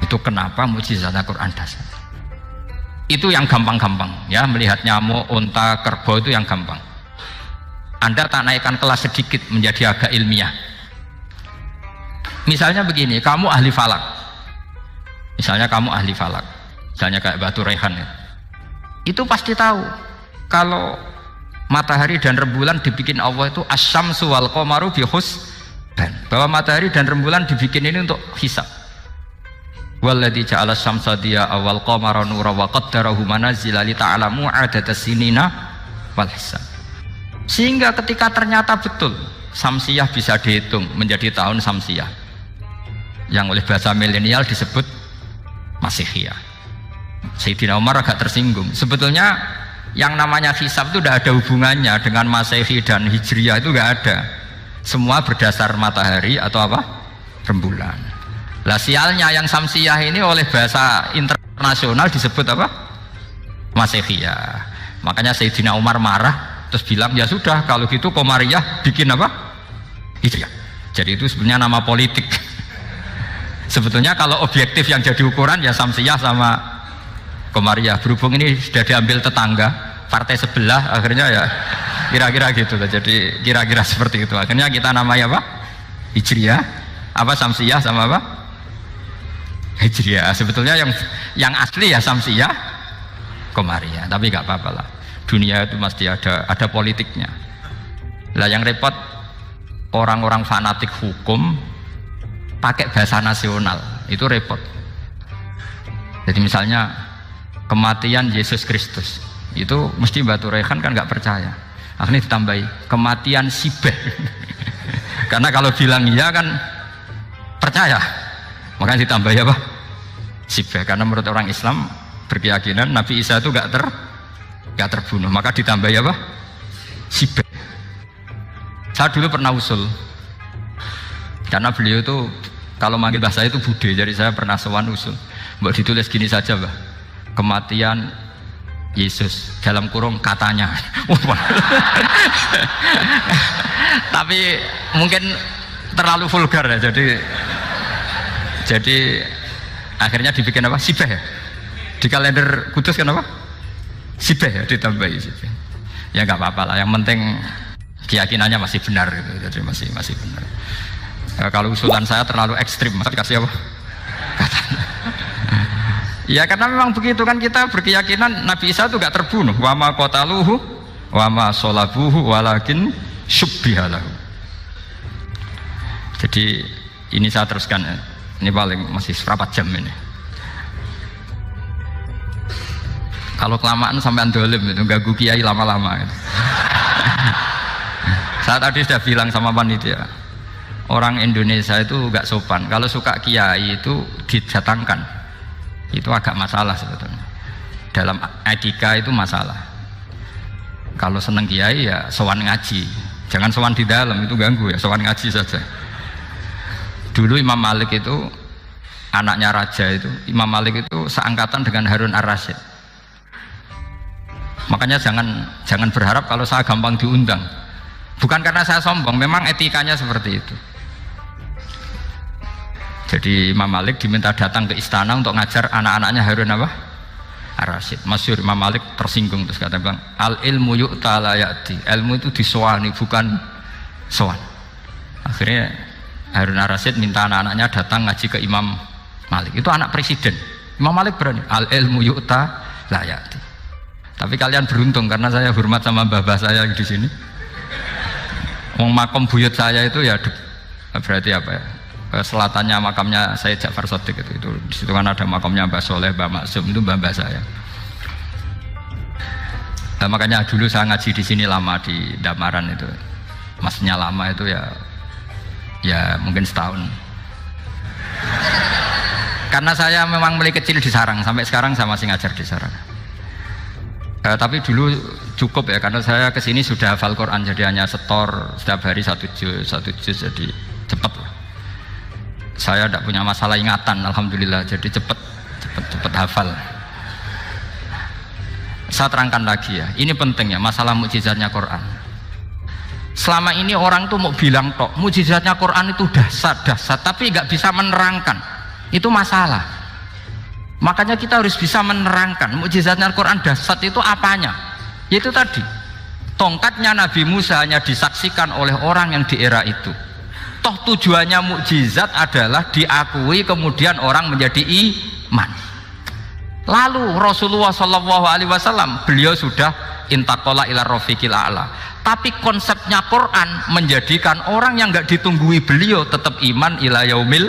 Itu kenapa mukjizatnya Quran dahsyat. Itu yang gampang-gampang ya, melihat nyamuk, unta, kerbau itu yang gampang. Anda tak naikkan kelas sedikit menjadi agak ilmiah. Misalnya begini, kamu ahli falak. Misalnya kayak Batu Rehan ya. Itu pasti tahu kalau matahari dan rembulan dibikin Allah itu asyamsu wal qamaru bi husban, bahwa matahari dan rembulan dibikin ini untuk hisab. Walladzi ja'ala syamsa diya wal qamara nura wa qaddarahu manazila li ta'lamu 'adadas sinina wal hisab. Sehingga ketika ternyata betul Samsiyah bisa dihitung menjadi tahun Samsiyah, yang oleh bahasa milenial disebut Masihiyah. Sayyidina Umar agak tersinggung. Sebetulnya yang namanya hisab itu tidak ada hubungannya dengan Masehi dan Hijriyah, itu tidak ada. Semua berdasar matahari atau apa? Rembulan. Lah sialnya yang Samsiyah ini oleh bahasa internasional disebut apa? Masihiyah. Makanya Sayyidina Umar marah terus bilang, ya sudah kalau gitu Qamariyah bikin apa? Hijriyah. Jadi itu sebenarnya nama politik. Sebetulnya kalau objektif yang jadi ukuran ya Samsiyah sama Qamariyah. Berhubung ini sudah diambil tetangga partai sebelah, akhirnya ya kira-kira gitu. Jadi kira-kira seperti itu. Akhirnya kita namanya apa? Hijriyah, apa Samsiyah sama apa? Hijriyah. Sebetulnya yang asli ya Samsiyah, Qamariyah. Tapi nggak apa-apa lah. Dunia itu mesti ada politiknya. Lah yang repot orang-orang fanatik hukum pakai bahasa nasional, itu repot. Jadi misalnya kematian Yesus Kristus, itu mesti Batu Rehan kan nggak percaya, akhirnya ditambahi kematian Sibeh. Karena kalau bilang iya kan percaya, makanya ditambahi apa? Sibeh. Karena menurut orang Islam berkeyakinan Nabi Isa itu nggak terbunuh, maka ditambahi apa? Sibeh. Saya dulu pernah usul, karena beliau itu kalau manggil bahasa itu bude, jadi saya pernah sowan usul, mbak ditulis gini saja, Mbak, kematian Yesus dalam kurung katanya. Tapi mungkin terlalu vulgar ya, jadi akhirnya dibikin apa? Sibeh ya. Di kalender Kudus kan apa? Sibeh ya, ditambahi Sibeh. Ya nggak apa-apa lah, yang penting keyakinannya masih benar gitu, jadi masih benar. Kalau usulan saya terlalu ekstrim, mas dikasih apa? Ya karena memang begitu kan, kita berkeyakinan Nabi Isa itu gak terbunuh. Wa ma qataluhu wa ma sholabuhu walakin syubbihalahu. Jadi ini saya teruskan ya. Ini paling masih seperempat jam ini. Kalau kelamaan sampai dolim itu ganggu kiai lama-lama gitu. Saya tadi sudah bilang sama panitia, orang Indonesia itu gak sopan. Kalau suka kiai itu didatangkan, itu agak masalah sebetulnya. Dalam etika itu masalah. Kalau seneng kiai ya sowan ngaji, jangan sowan di dalam, itu ganggu ya, sowan ngaji saja. Dulu Imam Malik itu anaknya raja itu, Imam Malik itu seangkatan dengan Harun Ar-Rasyid. Makanya jangan berharap kalau saya gampang diundang. Bukan karena saya sombong, memang etikanya seperti itu. Jadi Imam Malik diminta datang ke istana untuk ngajar anak-anaknya Harun apa? Ar-Rasyid. Masyhur Imam Malik tersinggung terus kata bang, al ilmu yu'ta la ya'ti. Ilmu itu disowani bukan sowan. Akhirnya Harun Ar-Rasyid minta anak-anaknya datang ngaji ke Imam Malik. Itu anak presiden. Imam Malik berani, al ilmu yu'ta la ya'ti. Tapi kalian beruntung karena saya hormat sama mbah-mbah saya yang di sini. Wong makom buyut saya itu ya berarti apa ya? Selatannya makamnya Sayyid Ja'far Shadiq itu di situ kan ada makamnya Mbah Soleh, Mbah Maksum, itu mbah-mbah saya. Nah, makanya dulu saya ngaji di sini lama di Damaran itu. Maksudnya lama itu ya mungkin setahun. Karena saya memang mulai kecil di sarang, sampai sekarang saya masih ngajar di sarang. Tapi dulu cukup ya, karena saya kesini sudah hafal Quran, jadi hanya setor setiap hari satu juz, jadi cepat lah. Saya tidak punya masalah ingatan, alhamdulillah, jadi cepat hafal. Saya terangkan lagi ya, ini penting ya, masalah mukjizatnya Quran. Selama ini orang tuh mau bilang tok, mukjizatnya Quran itu dahsyat, tapi nggak bisa menerangkan. Itu masalah. Makanya kita harus bisa menerangkan mukjizatnya Al-Quran dahsyat itu apanya. Yaitu tadi, tongkatnya Nabi Musa hanya disaksikan oleh orang yang di era itu. Toh tujuannya mukjizat adalah diakui kemudian orang menjadi iman. Lalu Rasulullah SAW beliau sudah intaqala ila rafiqil a'la. Tapi konsepnya Quran menjadikan orang yang nggak ditunggui beliau tetap iman ila yaumil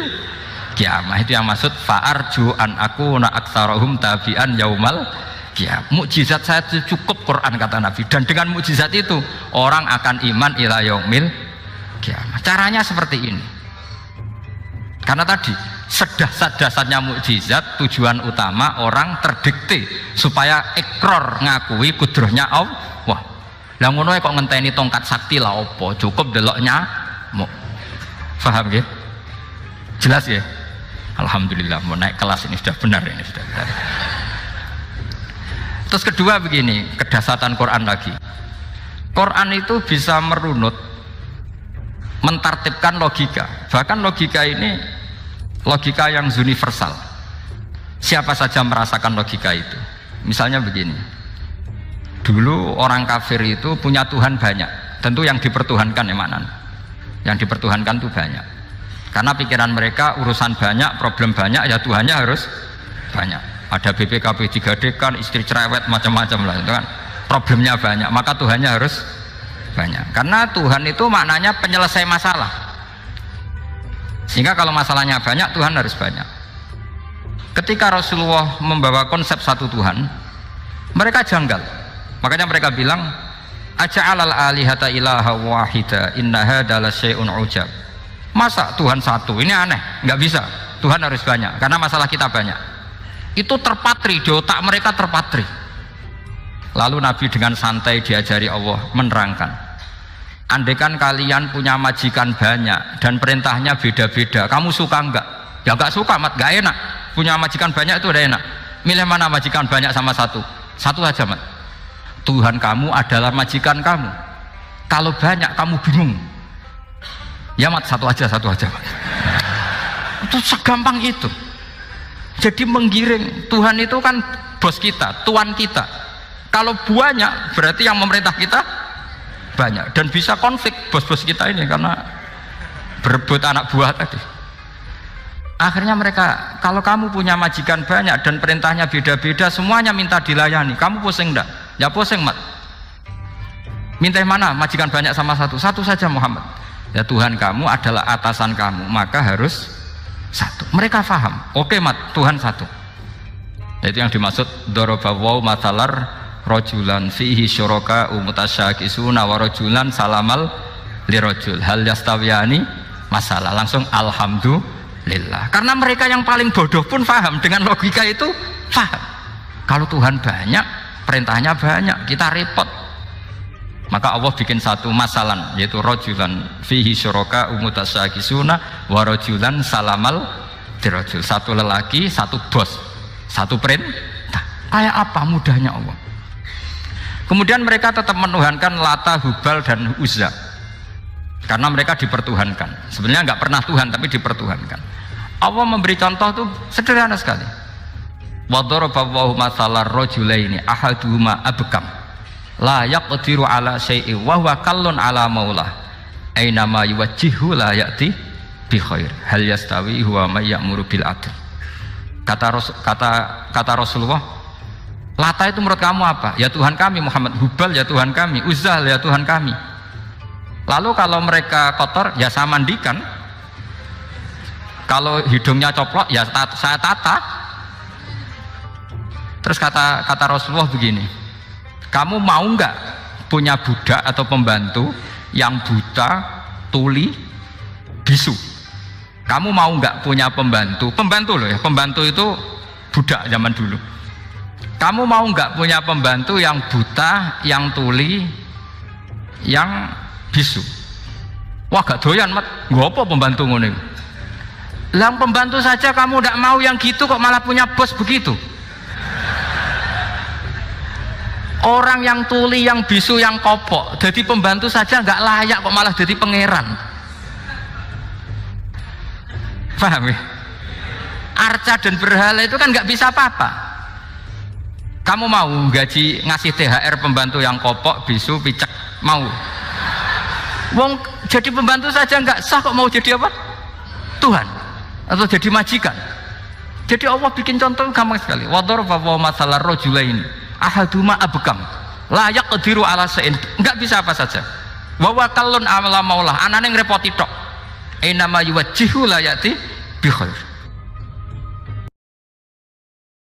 kiamah. Itu yang maksud fa'arju an aku na aktsarahum tabi'an yaumal kiamah. Mukjizat saya itu cukup Quran kata Nabi, dan dengan mukjizat itu orang akan iman ila yaumil kiamah. Caranya seperti ini. Karena tadi sedahsyat-dahsyatnya mukjizat tujuan utama orang terdikte supaya ikror ngakui kudrohnya Allah. Lah ngono kok ngenteni tongkat sakti lah opo? Cukup deloknya mau. Paham ya? Jelas ya? Alhamdulillah mau naik kelas ini sudah benar ini sudah benar. Terus kedua begini, kedahsyatan Quran lagi. Quran itu bisa merunut, mentartibkan logika. Bahkan logika ini logika yang universal. Siapa saja merasakan logika itu. Misalnya begini, dulu orang kafir itu punya Tuhan banyak. Tentu yang dipertuhankan ya mana? Yang dipertuhankan itu banyak. Karena pikiran mereka urusan banyak, problem banyak, ya Tuhannya harus banyak. Ada BPKB 3D kan, istri cerewet macam-macam lah itu kan. Problemnya banyak, maka Tuhannya harus banyak. Karena Tuhan itu maknanya penyelesai masalah. Sehingga kalau masalahnya banyak, Tuhan harus banyak. Ketika Rasulullah membawa konsep satu Tuhan, mereka janggal. Makanya mereka bilang, aja'alal alihata ilaha wahida inna hadza lasyai'un ujab. Masa Tuhan satu? Ini aneh, nggak bisa. Tuhan harus banyak, karena masalah kita banyak. Itu terpatri, di otak mereka terpatri. Lalu Nabi dengan santai diajari Allah menerangkan, andaikan kalian punya majikan banyak dan perintahnya beda-beda, kamu suka enggak? Ya enggak suka, mat, enggak enak. Punya majikan banyak itu udah enak. Milih mana majikan banyak sama satu? Satu aja, mat. Tuhan kamu adalah majikan kamu. Kalau banyak kamu bingung. Ya mat, satu aja mat. Itu segampang itu. Jadi menggiring, Tuhan itu kan bos kita, tuan kita. Kalau banyak berarti yang memerintah kita banyak, dan bisa konflik bos-bos kita ini karena berebut anak buah tadi. Akhirnya mereka, kalau kamu punya majikan banyak dan perintahnya beda-beda, semuanya minta dilayani, kamu pusing enggak? Ya pusing, mat. Minta mana? Majikan banyak sama satu? Satu saja Muhammad. Ya Tuhan kamu adalah atasan kamu, maka harus satu. Mereka faham. Oke mat, Tuhan satu. Itu yang dimaksud dorobawaw matalar rojulan fihi syuraka umutasyakisuna warojulan salamal lirojul hal yastawiyani masalah. Langsung alhamdulillah. Karena mereka yang paling bodoh pun faham dengan logika itu, faham. Kalau Tuhan banyak, perintahnya banyak, kita repot. Maka Allah bikin satu masalan, yaitu rojulan fihi syuraka umutasyakisuna warojulan salamal dirojul. Satu lelaki, satu bos, satu perintah. Kayak apa mudahnya Allah. Kemudian mereka tetap menuhankan Lata, Hubal dan Uzza karena mereka dipertuhankan. Sebenarnya nggak pernah Tuhan tapi dipertuhankan. Allah memberi contoh itu sederhana sekali. Wa daraballahu mathalar rajulaini ahaduhuma abkam la yaqdiru ala syai'in wa huwa kallun ala maulah aina ma yuwajjihu la ya'ti bi khair hal yastawi huwa may ya'muru bil adl. Kata Rasulullah, Lata itu menurut kamu apa? Ya Tuhan kami. Muhammad, Hubal ya Tuhan kami. Uzzah ya Tuhan kami. Lalu kalau mereka kotor ya saya mandikan, kalau hidungnya coplok ya saya tata. Terus kata Rasulullah begini, kamu mau nggak punya budak atau pembantu yang buta, tuli, bisu? Kamu mau nggak punya pembantu loh ya, pembantu itu budak zaman dulu. Kamu mau nggak punya pembantu yang buta, yang tuli, yang bisu? Wah gak doyan mat, nggak apa pembantu ngono. Lah pembantu saja kamu nggak mau yang gitu, kok malah punya bos begitu? Orang yang tuli, yang bisu, yang kopok, jadi pembantu saja nggak layak, kok malah jadi pangeran. Paham ya? Arca dan berhala itu kan nggak bisa apa-apa. Kamu mau gaji ngasih THR pembantu yang kopok, bisu, picek, mau? Wong jadi pembantu saja nggak sah, kok mau jadi apa? Tuhan atau jadi majikan? Jadi Allah bikin contoh gampang sekali. Wadharaba mathalan rajulaini ahaduma abkam la yaqdiru ala shay'in, nggak bisa apa saja. Wa wakallun amala maulah, anane ngrepoti tok. Inama yuwajjihu la yati bi khair.